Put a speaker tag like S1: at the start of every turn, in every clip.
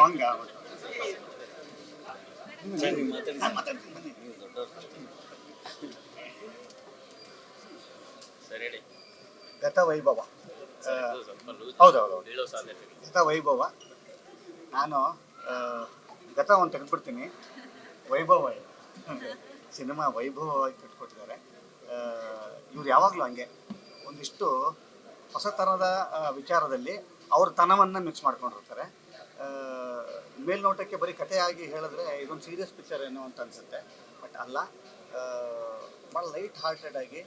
S1: ಹಂಗ ಗತ ವೈಭವ. ಹೌದೌದು, ಗತ ವೈಭವ. ನಾನು ಗತ ಒಂದು ತೆಗೆದ್ಬಿಡ್ತೀನಿ. ವೈಭವ ಸಿನಿಮಾ ವೈಭವವಾಗಿ ಕಟ್ಕೊಟ್ಟಿದ್ದಾರೆ. ಇವ್ರು ಯಾವಾಗಲೂ ಹಂಗೆ ಒಂದಿಷ್ಟು ಹೊಸ ಥರದ ವಿಚಾರದಲ್ಲಿ ಅವ್ರ ತನವನ್ನು ಮಿಕ್ಸ್ ಮಾಡ್ಕೊಂಡಿರ್ತಾರೆ. ಮೇಲ್ನೋಟಕ್ಕೆ ಬರೀ ಕಥೆಯಾಗಿ ಹೇಳಿದ್ರೆ ಇದೊಂದು ಸೀರಿಯಸ್ ಪಿಕ್ಚರ್ ಏನೋ ಅಂತ ಅನಿಸುತ್ತೆ. ಬಟ್ ಅಲ್ಲ, ಭಾಳ ಲೈಟ್ ಹಾರ್ಟೆಡ್ ಆಗಿ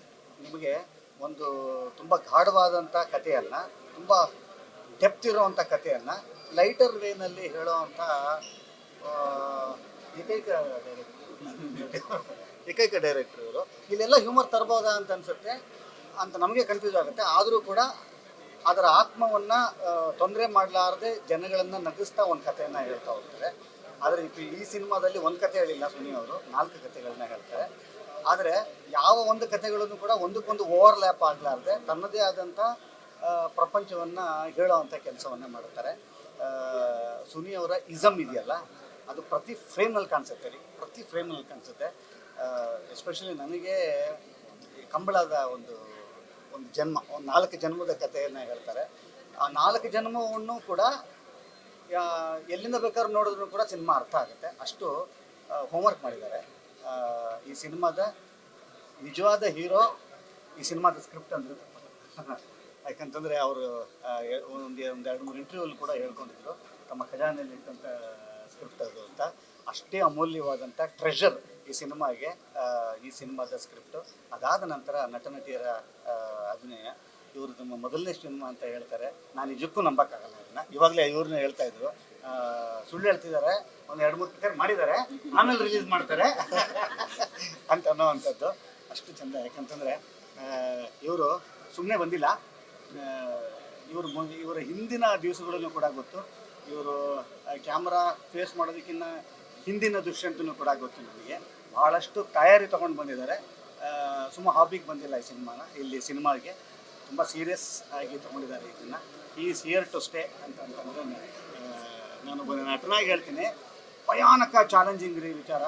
S1: ನಿಮಗೆ ಒಂದು ತುಂಬ ಗಾಢವಾದಂಥ ಕಥೆಯನ್ನು, ತುಂಬ ಡೆಪ್ತ್ ಇರೋವಂಥ ಕಥೆಯನ್ನು ಲೈಟರ್ ವೇನಲ್ಲಿ ಹೇಳೋವಂಥ ಏಕೈಕ ಡೈರೆಕ್ಟ್ರ್ ಇವರು. ಇಲ್ಲೆಲ್ಲ ಹ್ಯೂಮರ್ ತರ್ಬೋದಾ ಅಂತ ಅನಿಸುತ್ತೆ, ಅಂತ ನಮಗೆ ಕನ್ಫ್ಯೂಸ್ ಆಗುತ್ತೆ. ಆದರೂ ಕೂಡ ಅದರ ಆತ್ಮವನ್ನು ತೊಂದರೆ ಮಾಡಲಾರದೆ ಜನಗಳನ್ನು ನಗಿಸ್ತಾ ಒಂದು ಕಥೆಯನ್ನು ಹೇಳ್ತಾ ಹೋಗ್ತಾರೆ. ಆದರೆ ಈ ಸಿನಿಮಾದಲ್ಲಿ ಒಂದು ಕಥೆ ಹೇಳಿಲ್ಲ ಸುನಿ ಅವರು, 4 ಕಥೆಗಳನ್ನ ಹೇಳ್ತಾರೆ. ಆದರೆ ಯಾವ ಒಂದು ಕಥೆಗಳನ್ನು ಕೂಡ ಒಂದಕ್ಕೊಂದು ಓವರ್ಲ್ಯಾಪ್ ಆಗಲಾರ್ದೆ ತನ್ನದೇ ಆದಂಥ ಪ್ರಪಂಚವನ್ನು ಹೇಳೋವಂಥ ಕೆಲಸವನ್ನು ಮಾಡುತ್ತಾರೆ. ಸುನಿ ಅವರ ಇಸಮ್ ಇದೆಯಲ್ಲ, ಅದು ಪ್ರತಿ ಫ್ರೇಮ್ನಲ್ಲಿ ಕಾಣಿಸುತ್ತೆ ರೀ, ಪ್ರತಿ ಫ್ರೇಮ್ನಲ್ಲಿ ಕಾಣಿಸುತ್ತೆ. ಎಸ್ಪೆಷಲಿ ನನಗೆ ಕಂಬಳದ ಒಂದು ಜನ್ಮ, ಒಂದು 4 ಜನ್ಮದ ಕಥೆಯನ್ನು ಹೇಳ್ತಾರೆ. ಆ 4 ಜನ್ಮವನ್ನು ಕೂಡ ಎಲ್ಲಿಂದ ಬೇಕಾದ್ರೂ ನೋಡಿದ್ರು ಕೂಡ ಸಿನಿಮಾ ಅರ್ಥ ಆಗುತ್ತೆ, ಅಷ್ಟು ಹೋಮ್ವರ್ಕ್ ಮಾಡಿದ್ದಾರೆ. ಈ ಸಿನಿಮಾದ ನಿಜವಾದ ಹೀರೋ ಈ ಸಿನಿಮಾದ ಸ್ಕ್ರಿಪ್ಟ್ ಅಂದ್ರೆ. ಯಾಕಂತಂದರೆ ಅವರು ಒಂದು 2-3 ಇಂಟರ್ವ್ಯೂಲ್ಲಿ ಕೂಡ ಹೇಳ್ಕೊಂಡಿದ್ರು ತಮ್ಮ ಖಜಾನೆಯಲ್ಲಿ ಇಟ್ಟಂಥ ಸ್ಕ್ರಿಪ್ಟ್ ಅದು ಅಂತ. ಅಷ್ಟೇ ಅಮೂಲ್ಯವಾದಂಥ ಟ್ರೆಷರ್ ಈ ಸಿನಿಮಾಗೆ ಈ ಸಿನಿಮಾದ ಸ್ಕ್ರಿಪ್ಟು. ಅದಾದ ನಂತರ ನಟ ನಟಿಯರ ಅಭಿನಯ. ಇವರು ನಮ್ಮ ಮೊದಲನೇ ಸಿನಿಮಾ ಅಂತ ಹೇಳ್ತಾರೆ. ನಾನು ನಿಜಕ್ಕೂ ನಂಬೋಕ್ಕಾಗಲ್ಲ ಅದನ್ನು. ಇವಾಗಲೇ ಇವ್ರನ್ನ ಹೇಳ್ತಾ ಇದ್ರು, ಸುಳ್ಳು ಹೇಳ್ತಿದ್ದಾರೆ, ಒಂದು 2-3 ಪಿಕ್ಚರ್ ಮಾಡಿದ್ದಾರೆ, ಆಮೇಲೆ ರಿಲೀಸ್ ಮಾಡ್ತಾರೆ ಅಂತ ಅನ್ನೋವಂಥದ್ದು. ಅಷ್ಟು ಚೆಂದ. ಯಾಕಂತಂದರೆ ಇವರು ಸುಮ್ಮನೆ ಬಂದಿಲ್ಲ, ಇವರ ಹಿಂದಿನ ದಿವಸಗಳಲ್ಲೂ ಕೂಡ ಗೊತ್ತು. ಇವರು ಕ್ಯಾಮ್ರಾ ಫೇಸ್ ಮಾಡೋದಕ್ಕಿಂತ ಹಿಂದಿನ ದುಷ್ಯಂತನೂ ಕೂಡ ಗೊತ್ತು ನನಗೆ. ಭಾಳಷ್ಟು ತಯಾರಿ ತೊಗೊಂಡು ಬಂದಿದ್ದಾರೆ. ಸುಮ್ಮ ಹಾಬಿಗೆ ಬಂದಿಲ್ಲ ಈ ಸಿನಿಮಾನ, ಇಲ್ಲಿ ಸಿನಿಮಾಗೆ ತುಂಬ ಸೀರಿಯಸ್ ಆಗಿ ತೊಗೊಂಡಿದ್ದಾರೆ ಇದನ್ನು. ಈಸ್ ಹಿಯರ್ ಟು ಸ್ಟೇ ಅಂತಂದರೆ ನಾನು ನಟನಾಗಿ ಹೇಳ್ತೀನಿ, ಭಯಾನಕ ಚಾಲೆಂಜಿಂಗ್ ರೀ ವಿಚಾರ.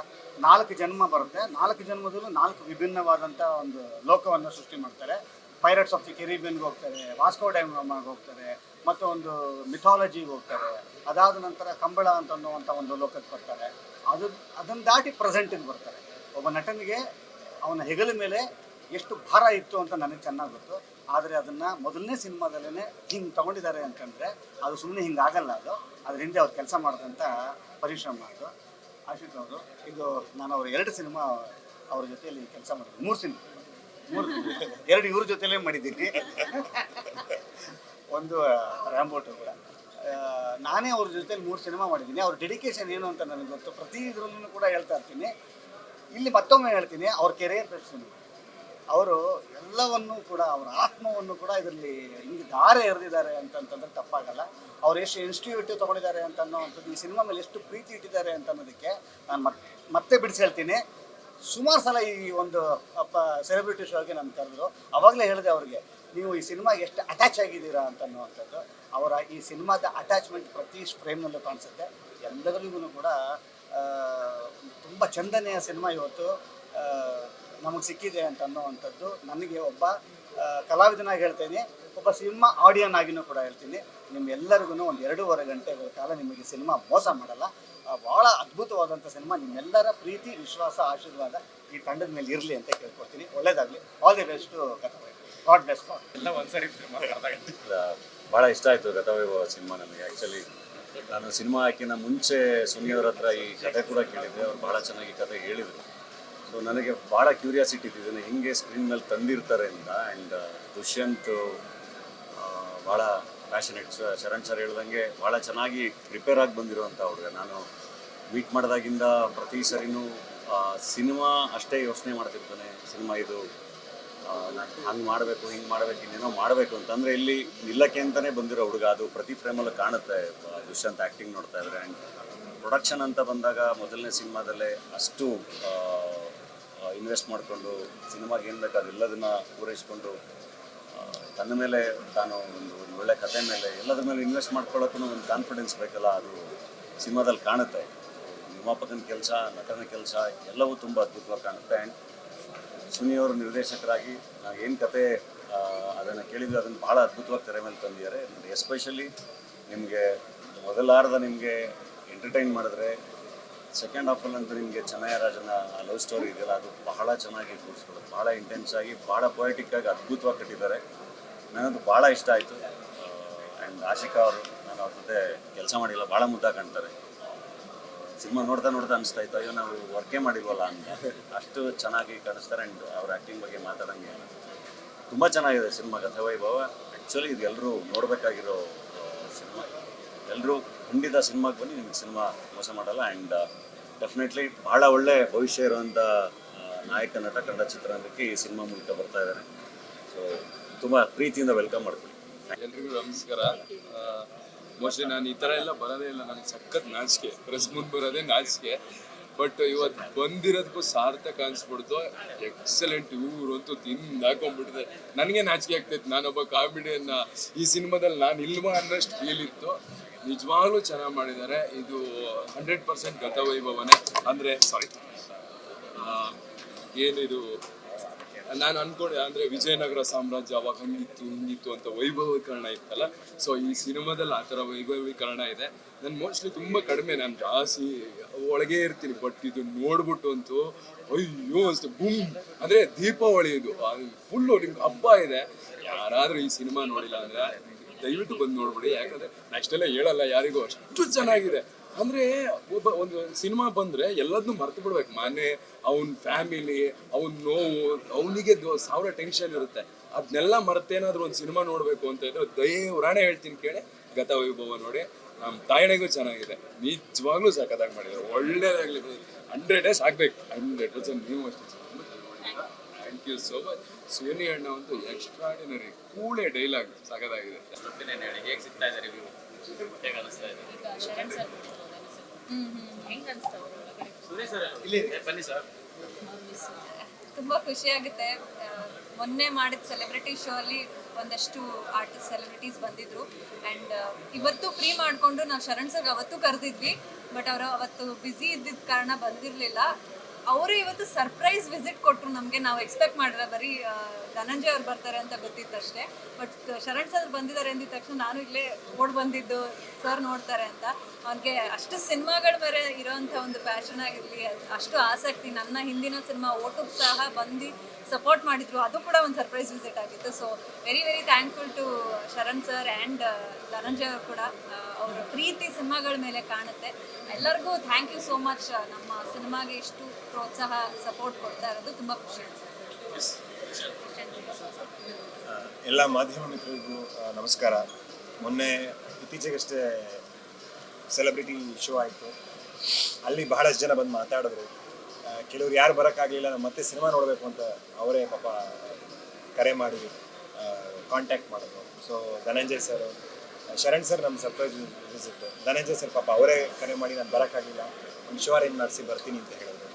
S1: 4 ಜನ್ಮ ಬರುತ್ತೆ, 4 ಜನ್ಮದಲ್ಲೂ 4 ವಿಭಿನ್ನವಾದಂಥ ಒಂದು ಲೋಕವನ್ನು ಸೃಷ್ಟಿ ಮಾಡ್ತಾರೆ. ಪೈರಟ್ಸ್ ಆಫ್ ದಿ ಕೆರಿಬಿಯನ್ಗೆ ಹೋಗ್ತಾರೆ, ವಾಸ್ಕೋ ಡೈಮಾಗೆ ಹೋಗ್ತಾರೆ, ಮತ್ತು ಒಂದು ಮಿಥಾಲಜಿಗೆ ಹೋಗ್ತಾರೆ. ಅದಾದ ನಂತರ ಕಂಬಳ ಅಂತ ಅನ್ನುವಂಥ ಒಂದು ಲೋಕಕ್ಕೆ ಬರ್ತಾರೆ. ಅದನ್ನು ದಾಟಿ ಪ್ರೆಸೆಂಟಿಗೆ ಬರ್ತಾರೆ. ಒಬ್ಬ ನಟನಿಗೆ ಅವನ ಹೆಗಲ ಮೇಲೆ ಎಷ್ಟು ಭಾರ ಇತ್ತು ಅಂತ ನನಗೆ ಚೆನ್ನಾಗಿ ಗೊತ್ತು. ಆದರೆ ಅದನ್ನು ಮೊದಲನೇ ಸಿನಿಮಾದಲ್ಲೇ ಹಿಂಗೆ ತೊಗೊಂಡಿದ್ದಾರೆ ಅಂತಂದರೆ ಅದು ಸುಮ್ಮನೆ ಹಿಂಗೆ ಆಗಲ್ಲ. ಅದ್ರ ಹಿಂದೆ ಅವ್ರು ಕೆಲಸ ಮಾಡಿದಂಥ ಪರಿಶ್ರಮ ಅದು. ಆಶಿತ್ ಅವರು, ಇದು ನಾನು ಅವ್ರ 2 ಸಿನಿಮಾ ಅವ್ರ ಜೊತೆಯಲ್ಲಿ ಕೆಲಸ ಮಾಡಿದ್ದೀನಿ. 3 ಸಿನಿಮಾ, 2 ಇವ್ರ ಜೊತೆಲೇ ಮಾಡಿದ್ದೀನಿ, ಒಂದು ರ್ಯಾಂಬೋಟು ಕೂಡ. ನಾನೇ ಅವ್ರ ಜೊತೆಲಿ 3 ಸಿನಿಮಾ ಮಾಡಿದ್ದೀನಿ. ಅವ್ರ ಡೆಡಿಕೇಶನ್ ಏನು ಅಂತ ನನಗೆ ಗೊತ್ತು. ಪ್ರತಿ ಇದರಲ್ಲೂ ಕೂಡ ಹೇಳ್ತಾ ಇರ್ತೀನಿ. ಇಲ್ಲಿ ಮತ್ತೊಮ್ಮೆ ಹೇಳ್ತೀನಿ, ಅವ್ರ ಕೆರಿಯರ್ ಬೆಸ್ಟ್ ಸಿನಿಮಾ. ಅವರು ಎಲ್ಲವನ್ನೂ ಕೂಡ, ಅವರ ಆತ್ಮವನ್ನು ಕೂಡ ಇದರಲ್ಲಿ ಹಿಂಗೆ ಧಾರೆ ಎರೆದಿದ್ದಾರೆ ಅಂತಂತಂದ್ರೆ ತಪ್ಪಾಗಲ್ಲ. ಅವ್ರು ಎಷ್ಟು ಇನ್ಸ್ಟಿಟ್ಯೂಟಿವ್ ತೊಗೊಂಡಿದ್ದಾರೆ ಅಂತ ಅನ್ನೋವಂಥದ್ದು, ಈ ಸಿನಿಮಾ ಮೇಲೆ ಎಷ್ಟು ಪ್ರೀತಿ ಇಟ್ಟಿದ್ದಾರೆ ಅಂತ ಅನ್ನೋದಕ್ಕೆ ನಾನು ಮತ್ತೆ ಬಿಡಿಸಿ ಹೇಳ್ತೀನಿ. ಸುಮಾರು ಸಲ ಈ ಒಂದು ಸೆಲೆಬ್ರಿಟಿ ಶೋಗೆ ನಾನು ಕರೆದ್ರು. ಆವಾಗಲೇ ಹೇಳಿದೆ ಅವ್ರಿಗೆ, ನೀವು ಈ ಸಿನಿಮಾಗೆ ಎಷ್ಟು ಅಟ್ಯಾಚ್ ಆಗಿದ್ದೀರಾ ಅಂತ ಅನ್ನುವಂಥದ್ದು. ಅವರ ಈ ಸಿನಿಮಾದ ಅಟ್ಯಾಚ್ಮೆಂಟ್ ಪ್ರತಿ ಫ್ರೇಮ್ನಲ್ಲೂ ಕಾಣಿಸುತ್ತೆ. ಎಲ್ಲರಿಗೂ ಕೂಡ ತುಂಬ ಚಂದನೆಯ ಸಿನಿಮಾ ಇವತ್ತು ನಮಗೆ ಸಿಕ್ಕಿದೆ ಅಂತ ಅನ್ನೋವಂಥದ್ದು ನನಗೆ ಒಬ್ಬ ಕಲಾವಿದನಾಗಿ ಹೇಳ್ತೀನಿ, ಒಬ್ಬ ಸಿನಿಮಾ ಆಡಿಯನ್ ಆಗಿನೂ ಕೂಡ ಹೇಳ್ತೀನಿ. ನಿಮ್ಮೆಲ್ಲರಿಗೂ ಒಂದು 2.5 ಗಂಟೆಗಳ ಕಾಲ ನಿಮಗೆ ಸಿನಿಮಾ ಮೋಸ ಮಾಡಲ್ಲ. ಭಾಳ ಅದ್ಭುತವಾದಂಥ ಸಿನಿಮಾ. ನಿಮ್ಮೆಲ್ಲರ ಪ್ರೀತಿ, ವಿಶ್ವಾಸ, ಆಶೀರ್ವಾದ ಈ ತಂಡದ ಮೇಲೆ ಇರಲಿ ಅಂತ ಕೇಳ್ಕೊಡ್ತೀನಿ. ಒಳ್ಳೇದಾಗಲಿ. All the best. God best. ಎಲ್ಲ ಒಂದ್ಸರಿ
S2: ಭಾಳ ಇಷ್ಟ ಆಯಿತು ಗತವೈಭವ ಸಿನಿಮಾ ನನಗೆ. ಆ್ಯಕ್ಚುಲಿ ನಾನು ಸಿನಿಮಾ ಹಾಕಿನ ಮುಂಚೆ ಸುನಿಯವ್ರ ಹತ್ರ ಈ ಕತೆ ಕೂಡ ಕೇಳಿದ್ದೆ. ಅವ್ರು ಭಾಳ ಚೆನ್ನಾಗಿ ಕತೆ ಹೇಳಿದರು. ಸೊ ನನಗೆ ಭಾಳ ಕ್ಯೂರಿಯಾಸಿಟಿ ಇದೆ ಇದನ್ನು ಹಿಂಗೆ ಸ್ಕ್ರೀನ್ ಮೇಲೆ ತಂದಿರ್ತಾರೆ ಅಂತ. ಆ್ಯಂಡ್ ದುಷ್ಯಂತ್ ಭಾಳ ಪ್ಯಾಷನೆಟ್. ಶರಣ್ ಸರ್ ಹೇಳ್ದಂಗೆ ಭಾಳ ಚೆನ್ನಾಗಿ ಪ್ರಿಪೇರ್ ಆಗಿ ಬಂದಿರುವಂಥ ಹುಡುಗ. ನಾನು ಮೀಟ್ ಮಾಡಿದಾಗಿಂದ ಪ್ರತಿ ಸರಿನೂ ಸಿನಿಮಾ ಅಷ್ಟೇ ಯೋಚನೆ ಮಾಡ್ತಿರ್ತಾನೆ. ಸಿನಿಮಾ ಇದು ನಾನು ಹಂಗೆ ಮಾಡಬೇಕು, ಹಿಂಗೆ ಮಾಡಬೇಕು, ಇನ್ನೇನೋ ಮಾಡಬೇಕು ಅಂತಂದರೆ ಇಲ್ಲಿ ನಿಲ್ಲಕ್ಕೆ ಅಂತಲೇ ಬಂದಿರೋ ಹುಡುಗ. ಅದು ಪ್ರತಿ ಫ್ರೇಮಲ್ಲೂ ಕಾಣುತ್ತೆ ದುಷ್ಯಂತ್ ಆ್ಯಕ್ಟಿಂಗ್ ನೋಡ್ತಾ ಇದ್ದಾರೆ. ಆ್ಯಂಡ್ ಪ್ರೊಡಕ್ಷನ್ ಅಂತ ಬಂದಾಗ ಮೊದಲನೇ ಸಿನಿಮಾದಲ್ಲೇ ಅಷ್ಟು ಇನ್ವೆಸ್ಟ್ ಮಾಡಿಕೊಂಡು ಸಿನಿಮಾಗೆ ಏನು ಬೇಕು ಅದೆಲ್ಲದನ್ನು ಪೂರೈಸ್ಕೊಂಡು ತನ್ನ ಮೇಲೆ ತಾನು ಒಂದು ಒಳ್ಳೆ ಕತೆ ಮೇಲೆ ಎಲ್ಲದ್ರ ಮೇಲೆ ಇನ್ವೆಸ್ಟ್ ಮಾಡ್ಕೊಳ್ಳೋಕ್ಕೂ ಒಂದು ಕಾನ್ಫಿಡೆನ್ಸ್ ಬೇಕಲ್ಲ, ಅದು ಸಿನಿಮಾದಲ್ಲಿ ಕಾಣುತ್ತೆ. ನಿರ್ಮಾಪಕನ ಕೆಲಸ, ನಟನ ಕೆಲಸ ಎಲ್ಲವೂ ತುಂಬ ಅದ್ಭುತವಾಗಿ ಕಾಣುತ್ತೆ. ಆ್ಯಂಡ್ ಸುನಿಯವರು ನಿರ್ದೇಶಕರಾಗಿ ನಾವು ಏನು ಕತೆ ಅದನ್ನು ಕೇಳಿದ್ವಿ, ಅದನ್ನು ಭಾಳ ಅದ್ಭುತವಾಗಿ ತೆರೆ ಮೇಲೆ ತಂದಿದ್ದಾರೆ. ಎಸ್ಪೆಷಲಿ ನಿಮಗೆ ಮೊದಲಾರ್ಧ ನಿಮಗೆ ಎಂಟರ್ಟೈನ್ ಮಾಡಿದ್ರೆ, ಸೆಕೆಂಡ್ ಹಾಫಲ್ಲಂತೂ ನಿಮಗೆ ಚೆನ್ನಯ್ಯರಾಜನ ಲವ್ ಸ್ಟೋರಿ ಇದೆಯಲ್ಲ, ಅದು ಬಹಳ ಚೆನ್ನಾಗಿ ಕೂರಿಸ್ಕೊಳ್ಳೋದು, ಭಾಳ ಇಂಟೆನ್ಸ್ ಆಗಿ, ಭಾಳ ಪೊಯೆಟಿಕ್ಕಾಗಿ ಅದ್ಭುತವಾಗಿ ಕಟ್ಟಿದ್ದಾರೆ. ನನಗದು ಭಾಳ ಇಷ್ಟ ಆಯಿತು. ಆ್ಯಂಡ್ ಆಶಿಕಾ ಅವರು, ನಾನು ಅವ್ರ ಜೊತೆ ಕೆಲಸ ಮಾಡಿಲ್ಲ, ಭಾಳ ಮುದ್ದಾಗಿ ಕಾಣ್ತಾರೆ. ಸಿನಿಮಾ ನೋಡ್ತಾ ಅನಿಸ್ತಾ ಇತ್ತು, ಅಯ್ಯೋ ನಾವು ವರ್ಕೇ ಮಾಡಿಲ್ವಲ್ಲ ಅಂತ. ಅಷ್ಟು ಚೆನ್ನಾಗಿ ಕಾಣಿಸ್ತಾರೆ. ಆ್ಯಂಡ್ ಅವ್ರ ಆ್ಯಕ್ಟಿಂಗ್ ಬಗ್ಗೆ ಮಾತಾಡೋಂಗೆ ತುಂಬ ಚೆನ್ನಾಗಿದೆ ಸಿನಿಮಾ ಗತವೈಭವ. ಆ್ಯಕ್ಚುಲಿ ಇದು ಎಲ್ಲರೂ ನೋಡಬೇಕಾಗಿರೋ ಸಿನಿಮಾ. ಎಲ್ಲರೂ ಖಂಡಿತ ಸಿನಿಮಾಗೆ ಬನ್ನಿ, ನಿಮಗೆ ಸಿನಿಮಾ ಮೋಸ ಮಾಡಲ್ಲ. ಆ್ಯಂಡ್ ಡೆಫಿನೆಟ್ಲಿ ಭಾಳ ಒಳ್ಳೆ ಭವಿಷ್ಯ ಇರುವಂಥ ನಾಯಕ ನಟ ಕನ್ನಡ ಚಿತ್ರರಂಗಕ್ಕೆ ಈ ಸಿನಿಮಾ ಮೂಲಕ ಬರ್ತಾ ಇದ್ದಾರೆ. ಸೊ ತುಂಬ ಪ್ರೀತಿಯಿಂದ ವೆಲ್ಕಮ್ ಮಾಡ್ತೀನಿ.
S3: ಎಲ್ರಿಗೂ ನಮಸ್ಕಾರ. ಮೋಸ್ಟ್ಲಿ ನಾನು ಈ ಥರ ಎಲ್ಲ ಬರೋದೇ ಇಲ್ಲ, ನನಗೆ ಸಖತ್ ನಾಚಿಕೆ, ಪ್ರೆಸ್ ಮುಂದೆ ಬರೋದೇ ನಾಚಿಕೆ. ಬಟ್ ಇವತ್ತು ಬಂದಿರೋದಕ್ಕೂ ಸಾರ್ಥಕ ಅನ್ಸ್ಬಿಡ್ತು. ಎಕ್ಸಲೆಂಟ್, ಇವ್ರಂತೂ ಹಾಕೊಂಡ್ಬಿಟ್ಟಿದೆ. ನನಗೆ ನಾಚಿಕೆ ಆಗ್ತೈತೆ, ನಾನೊಬ್ಬ ಕಾಮಿಡಿಯನ್ನ ಈ ಸಿನಿಮಾದಲ್ಲಿ ನಾನು ಇಲ್ವಾ ಅನ್ನೋಷ್ಟು ಫೀಲ್ ಇತ್ತು. ನಿಜವಾಗ್ಲೂ ಚೆನ್ನಾಗಿ ಮಾಡಿದ್ದಾರೆ. ಇದು 100% ಗತವೈಭವನೇ. ಅಂದರೆ ಏನಿದು ನಾನು ಅನ್ಕೊಂಡೆ, ಅಂದರೆ ವಿಜಯನಗರ ಸಾಮ್ರಾಜ್ಯ ಅವಾಗ ಹಂಗಿತ್ತು ಹಿಂಗಿತ್ತು ಅಂತ ವೈಭವೀಕರಣ ಇತ್ತಲ್ಲ. ಸೊ ಈ ಸಿನಿಮಾದಲ್ಲಿ ಆ ಥರ ವೈಭವೀಕರಣ ಇದೆ. ನಾನು ಮೋಸ್ಟ್ಲಿ ತುಂಬ ಕಡಿಮೆ, ನಾನು ಜಾಸ್ತಿ ಒಳಗೆ ಇರ್ತೀನಿ. ಬಟ್ ಇದು ನೋಡ್ಬಿಟ್ಟು ಅಂತೂ ಅಯ್ಯೋ ಅಷ್ಟೇ ಬೂಮ್. ಅಂದರೆ ದೀಪಾವಳಿ ಇದು ಫುಲ್ಲು ನಿಮ್ಗೆ ಹಬ್ಬ ಇದೆ. ಯಾರಾದರೂ ಈ ಸಿನಿಮಾ ನೋಡಿಲ್ಲ ಅಂದರೆ ದಯವಿಟ್ಟು ಬಂದು ನೋಡ್ಬಿಡಿ. ಯಾಕಂದರೆ ಅಷ್ಟೆಲ್ಲ ಹೇಳಲ್ಲ ಯಾರಿಗೂ, ಅಷ್ಟು ಚೆನ್ನಾಗಿದೆ. ಅಂದರೆ ಒಂದು ಸಿನಿಮಾ ಬಂದರೆ ಎಲ್ಲದನ್ನೂ ಮರ್ತು ಬಿಡ್ಬೇಕು. ಮನೆ, ಅವನ ಫ್ಯಾಮಿಲಿ, ಅವನ ನೋವು, ಅವನಿಗೆ 1000 ಟೆನ್ಷನ್ ಇರುತ್ತೆ. ಅದನ್ನೆಲ್ಲ ಮರ್ತೇನಾದ್ರೂ ಒಂದು ಸಿನಿಮಾ ನೋಡಬೇಕು ಅಂತ ಇದ್ರೆ ದಯವಿಟ್ಟು ಹೇಳ್ತೀನಿ ಕೇಳಿ, ಗತವೈಭವ ನೋಡಿ. ನಮ್ಮ ತಾಯಣೆಗೂ ಚೆನ್ನಾಗಿದೆ, ನಿಜವಾಗ್ಲೂ ಸಖತ್ತಾಗಿ ಮಾಡಿದ್ದಾರೆ. ಒಳ್ಳೇದಾಗಲಿ, 100 ಡೇಸ್ ಆಗಬೇಕು, 100%. ನೀವು ಅಷ್ಟೇ. Thank you so much. Soni ಅಣ್ಣ ಅಂತೂ ಎಕ್ಸ್ಟ್ರಾಡಿನರಿ, ಕೂಳೆ ಡೈಲಾಗ್ ಸಖತ್ತಾಗಿದೆ.
S4: ಹೇಗೆ ಸಿಗ್ತಾ ಇದೆ ರಿವ್ಯೂ, ಹೇಗೆ ಅನಿಸ್ತಾ ಇದೆ? ಬನ್ನಿ ಸರ್.
S5: ತುಂಬ ಖುಷಿಯಾಗುತ್ತೆ. ಮೊನ್ನೆ ಮಾಡಿದ ಸೆಲೆಬ್ರಿಟಿ ಶೋ ಅಲ್ಲಿ ಒಂದಷ್ಟು ಆರ್ಟಿಸ್ಟ್ ಸೆಲೆಬ್ರಿಟೀಸ್ ಬಂದಿದ್ರು. ಆ್ಯಂಡ್ ಇವತ್ತು ಫ್ರೀ ಮಾಡಿಕೊಂಡು ನಾವು ಶರಣ್ ಸರ್ಗೆ ಅವತ್ತು ಕರೆದಿದ್ವಿ. ಬಟ್ ಅವರು ಅವತ್ತು ಬ್ಯುಸಿ ಇದ್ದಿದ್ದ ಕಾರಣ ಬಂದಿರಲಿಲ್ಲ. ಅವರು ಇವತ್ತು ಸರ್ಪ್ರೈಸ್ ವಿಸಿಟ್ ಕೊಟ್ಟರು ನಮಗೆ. ನಾವು ಎಕ್ಸ್ಪೆಕ್ಟ್ ಮಾಡಿದ್ರೆ ಬರೀ ಧನಂಜಯ್ ಅವ್ರು ಬರ್ತಾರೆ ಅಂತ ಗೊತ್ತಿತ್ತಷ್ಟೇ. ಬಟ್ ಶರಣ್ ಸರ್ ಬಂದಿದ್ದಾರೆ ಅಂದಿದ ತಕ್ಷಣ ನಾನು ಇಲ್ಲೇ ಓಡ್ ಬಂದಿದ್ದು, ಸರ್ ನೋಡ್ತಾರೆ ಅಂತ. ಅವ್ನಿಗೆ ಅಷ್ಟು ಸಿನಿಮಾಗಳ ಮೇಲೆ ಇರೋವಂಥ ಒಂದು ಪ್ಯಾಷನ್ ಆಗಿರಲಿ, ಅಷ್ಟು ಆಸಕ್ತಿ. ನನ್ನ ಹಿಂದಿನ ಸಿನಿಮಾ ಓಟುಗೆ ಸಹ ಬಂದು ಸಪೋರ್ಟ್ ಮಾಡಿದ್ರು, ಅದು ಕೂಡ ಒಂದು ಸರ್ಪ್ರೈಸ್ ವಿಸಿಟ್ ಆಗಿತ್ತು. So very thankful to Sharan sir and Dhananjay ಅವರು ಕೂಡ. ಅವರ ಪ್ರೀತಿ ಸಿನಿಮಾಗಳ ಮೇಲೆ ಕಾಣುತ್ತೆ. ಎಲ್ಲರಿಗೂ ಥ್ಯಾಂಕ್ ಯು ಸೋ ಮಚ್. ನಮ್ಮ ಸಿನಿಮಾಗೆ ಇಷ್ಟು ಪ್ರೋತ್ಸಾಹ, ಸಪೋರ್ಟ್ ಕೊಡ್ತಾ ಇರೋದು ತುಂಬ ಖುಷಿ ಅನಿಸುತ್ತೆ.
S6: ಎಲ್ಲ ಮಾಧ್ಯಮ ಮಿತ್ರರಿಗೂ ನಮಸ್ಕಾರ. ಮೊನ್ನೆ ಇತ್ತೀಚೆಗಷ್ಟೇ ಸೆಲೆಬ್ರಿಟಿ ಶೋ ಆಯಿತು. ಅಲ್ಲಿ ಬಹಳಷ್ಟು ಜನ ಬಂದು ಮಾತಾಡಿದ್ರು. ಕೆಲವ್ರು ಯಾರು ಬರೋಕ್ಕಾಗಲಿಲ್ಲ, ಮತ್ತೆ ಸಿನಿಮಾ ನೋಡಬೇಕು ಅಂತ ಅವರೇ ಪಾಪ ಕರೆ ಮಾಡಿ ಕಾಂಟ್ಯಾಕ್ಟ್ ಮಾಡಿದ್ರು. So Dhananjay sir, Sharan sir ನಮ್ಮ ಸರ್ಪ್ರೈಸ್ ವಿಸಿಟ್. ಧನಂಜಯ್ ಸರ್ ಪಾಪ ಅವರೇ ಕರೆ ಮಾಡಿ ನಾನು ಬರೋಕ್ಕಾಗಿಲ್ಲ, ಒಂದು ಶೋ ಅರೇಂಜ್ ಮಾಡಿಸಿ ಬರ್ತೀನಿ ಅಂತ ಹೇಳಿದ್ರು.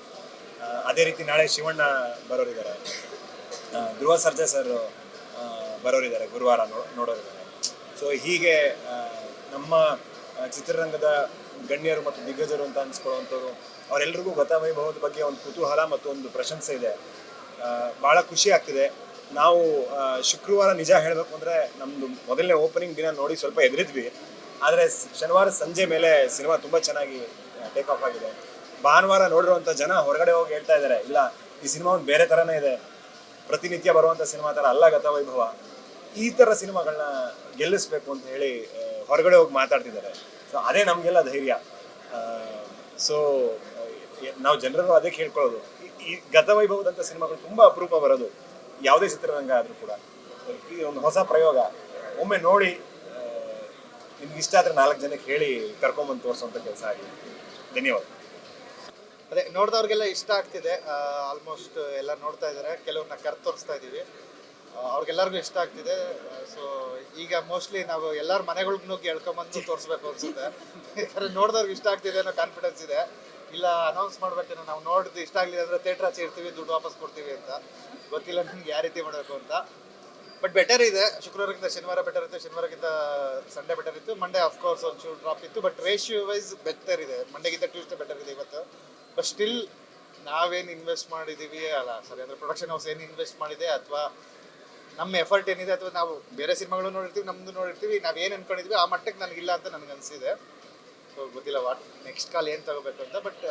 S6: ಅದೇ ರೀತಿ ನಾಳೆ ಶಿವಣ್ಣ ಬರೋರಿದ್ದಾರೆ, ಧ್ರುವ ಸರ್ಜಾ ಸರ್ ಬರೋರಿದ್ದಾರೆ, ಗುರುವಾರ ನೋಡೋರಿದ್ದಾರೆ. ಸೊ ಹೀಗೆ ನಮ್ಮ ಚಿತ್ರರಂಗದ ಗಣ್ಯರು ಮತ್ತು ದಿಗ್ಗಜರು ಅಂತ ಅನ್ಸ್ಕೊಳ್ಳುವಂಥವ್ರು ಅವರೆಲ್ಲರಿಗೂ ಗತವೈಭವದ ಬಗ್ಗೆ ಒಂದು ಕುತೂಹಲ ಮತ್ತು ಒಂದು ಪ್ರಶಂಸೆ ಇದೆ. ಭಾಳ ಖುಷಿ ಆಗ್ತಿದೆ. ನಾವು ಶುಕ್ರವಾರ ನಿಜ ಹೇಳಬೇಕು ಅಂದರೆ ನಮ್ಮದು ಮೊದಲನೇ ಓಪನಿಂಗ್ ದಿನ ನೋಡಿ ಸ್ವಲ್ಪ ಎದುರಿದ್ವಿ. ಆದರೆ ಶನಿವಾರ ಸಂಜೆ ಮೇಲೆ ಸಿನಿಮಾ ತುಂಬ ಚೆನ್ನಾಗಿ ಟೇಕ್ ಆಫ್ ಆಗಿದೆ. ಭಾನುವಾರ ನೋಡಿರುವಂಥ ಜನ ಹೊರಗಡೆ ಹೋಗಿ ಹೇಳ್ತಾ ಇದ್ದಾರೆ, ಇಲ್ಲ ಈ ಸಿನಿಮಾ ಒಂದು ಬೇರೆ ಥರನೇ ಇದೆ, ಪ್ರತಿನಿತ್ಯ ಬರುವಂಥ ಸಿನಿಮಾ ಥರ ಅಲ್ಲ ಗತವೈಭವ, ಈ ಥರ ಸಿನಿಮಾಗಳನ್ನ ಗೆಲ್ಲಿಸ್ಬೇಕು ಅಂತ ಹೇಳಿ ಹೊರಗಡೆ ಹೋಗಿ ಮಾತಾಡ್ತಿದ್ದಾರೆ. ಸೊ ಅದೇ ನಮಗೆಲ್ಲ ಧೈರ್ಯ. ಸೊ ನಾವು ಜನರನ್ನು ಅದೇ ಕೇಳ್ಕೊಳ್ಳೋದು, ಈ ಗತವೈಭವದಂಥ ಸಿನಿಮಾಗಳು ತುಂಬ ಅಪರೂಪ ಬರೋದು, ಯಾವುದೇ ಚಿತ್ರರಂಗ ಆದರೂ ಕೂಡ. ಈ ಒಂದು ಹೊಸ ಪ್ರಯೋಗ ಒಮ್ಮೆ ನೋಡಿ, ನಿಮ್ಗೆ ಇಷ್ಟ ಆದರೆ 4 ಜನಕ್ಕೆ ಹೇಳಿ ಕರ್ಕೊಂಬಂದು ತೋರಿಸುವಂಥ ಕೆಲಸ ಆಗಿದೆ. ಧನ್ಯವಾದ.
S1: ಅದೇ ನೋಡಿದವ್ರಿಗೆಲ್ಲ ಇಷ್ಟ ಆಗ್ತಿದೆ. ಆಲ್ಮೋಸ್ಟ್ ಎಲ್ಲ ನೋಡ್ತಾ ಇದ್ದಾರೆ. ಕೆಲವ್ರನ್ನ ಕರೆದು ತೋರಿಸ್ತಾ ಇದ್ದೀವಿ, ಅವ್ರಿಗೆಲ್ಲರಿಗೂ ಇಷ್ಟ ಆಗ್ತಿದೆ. ಸೊ ಈಗ ಮೋಸ್ಟ್ಲಿ ನಾವು ಎಲ್ಲರ ಮನೆಗಳ್ಗೂ ನುಗ್ಗಿ ಹೇಳ್ಕೊಂಬಂದು ತೋರಿಸ್ಬೇಕು ಅನ್ಸುತ್ತೆ. ಯಾಕಂದರೆ ನೋಡಿದವ್ರಿಗೆ ಇಷ್ಟ ಆಗ್ತಿದೆ ಅನ್ನೋ ಕಾನ್ಫಿಡೆನ್ಸ್ ಇದೆ. ಇಲ್ಲ ಅನೌನ್ಸ್ ಮಾಡ್ಬೇಕೇನೋ, ನಾವು ನೋಡಿದ್ದು ಇಷ್ಟ ಆಗಲಿಲ್ಲ ಅಂದರೆ ಥಿಯೇಟ್ರ್ ಆಚೆ ಇರ್ತೀವಿ, ದುಡ್ಡು ವಾಪಸ್ ಕೊಡ್ತೀವಿ ಅಂತ. ಗೊತ್ತಿಲ್ಲ ನಿಮ್ಗೆ ಯಾವ ರೀತಿ ಮಾಡಬೇಕು ಅಂತ.
S7: ಬಟ್ ಬೆಟರ್ ಇದೆ. ಶುಕ್ರವಾರಕ್ಕಿಂತ ಶನಿವಾರ ಬೆಟರ್ ಇತ್ತು, ಶನಿವಾರಕ್ಕಿಂತ ಸಂಡೇ ಬೆಟರ್ ಇತ್ತು, ಮಂಡೇ ಆಫ್ಕೋರ್ಸ್ ಒಂಚೂರು ಡ್ರಾಪ್ ಇತ್ತು. ಬಟ್ ರೇಷಿಯೋ ವೈಸ್ ಬೆಟರ್ ಇದೆ, ಮಂಡೇಗಿಂತ ಟ್ಯೂಸ್ಡೇ ಬೆಟರ್ ಇದೆ ಇವತ್ತು. ಬಟ್ ಸ್ಟಿಲ್ ನಾವೇನು ಇನ್ವೆಸ್ಟ್ ಮಾಡಿದ್ದೀವಿ ಅಲ್ಲ ಸರಿ ಅಂದರೆ ಪ್ರೊಡಕ್ಷನ್ ಹೌಸ್ ಏನು ಇನ್ವೆಸ್ಟ್ ಮಾಡಿದೆ ಅಥವಾ ನಮ್ಮ ಎಫರ್ಟ್ ಏನಿದೆ ಅಥವಾ ನಾವು ಬೇರೆ ಸಿನಿಮಾಗಳು ನೋಡಿರ್ತೀವಿ, ನಮ್ಮದು ನೋಡಿರ್ತೀವಿ, ನಾವು ಏನು ಅನ್ಕೊಂಡಿದ್ವಿ ಆ ಮಟ್ಟಕ್ಕೆ ನನಗಿಲ್ಲ ಅಂತ ನನಗೆ ಅನಿಸಿದೆ. ಸೊ ಗೊತ್ತಿಲ್ಲ ನೆಕ್ಸ್ಟ್ ಕಾಲ್ ಏನು ತಗೋಬೇಕು ಅಂತ. ಬಟ್